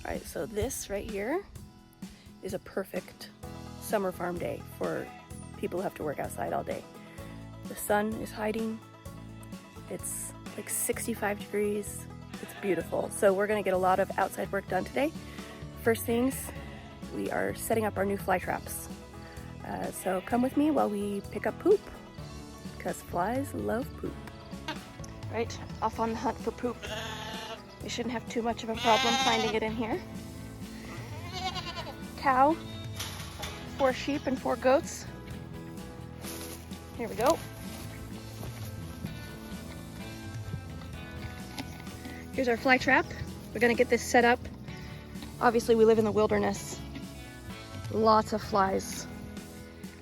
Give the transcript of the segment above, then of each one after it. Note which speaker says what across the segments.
Speaker 1: Alright, so this right here is a perfect summer farm day for people who have to work outside all day. The sun is hiding. It's like 65 degrees. It's beautiful. So we're gonna get a lot of outside work done today. First things, we are setting up our new fly traps. So come with me while we pick up poop, because flies love poop. Right, off on the hunt for poop. We shouldn't have too much of a problem finding it in here. Cow, 4 sheep and 4 goats. Here we go. Here's our fly trap. We're gonna get this set up. Obviously we live in the wilderness. Lots of flies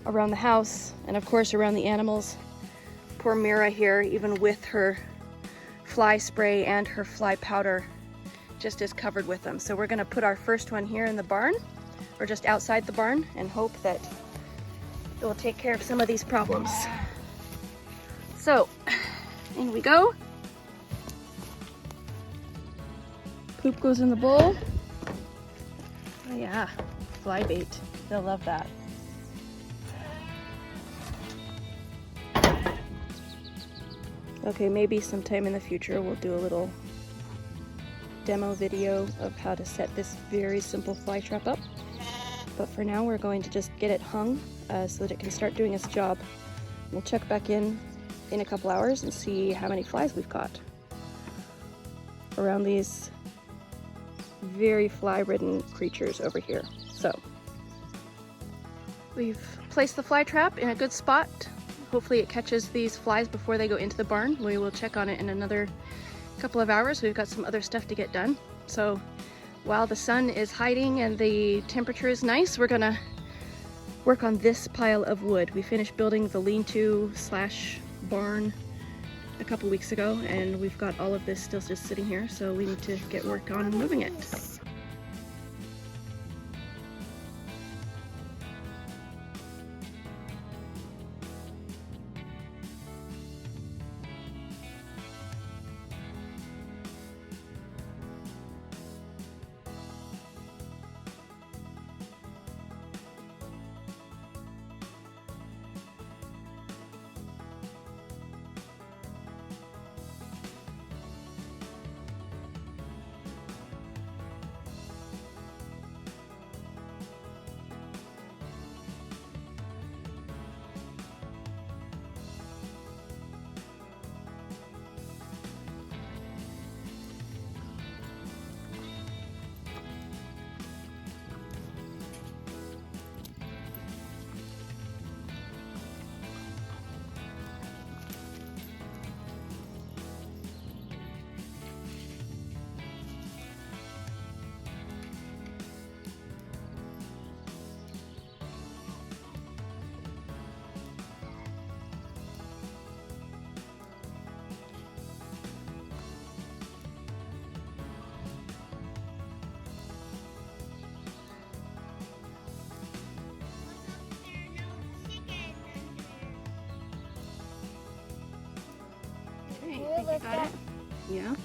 Speaker 1: around the house and of course around the animals. Poor Mira here, even with her fly spray and her fly powder, just is covered with them. So we're gonna put our first one here in the barn, or just outside the barn, and hope that it will take care of some of these problems. So, in we go. Poop goes in the bowl. Oh yeah, fly bait. They'll love that. Okay, maybe sometime in the future we'll do a little demo video of how to set this very simple fly trap up. But for now we're going to just get it hung so that it can start doing its job. We'll check back in a couple hours and see how many flies we've caught around these very fly-ridden creatures over here. So we've placed the fly trap in a good spot. Hopefully it catches these flies before they go into the barn. We will check on it in another couple of hours. We've got some other stuff to get done. So while the sun is hiding and the temperature is nice, we're gonna work on this pile of wood. We finished building the lean-to slash barn a couple weeks ago, and we've got all of this still just sitting here, so we need to get work on moving it. Okay, think you got it? Yeah.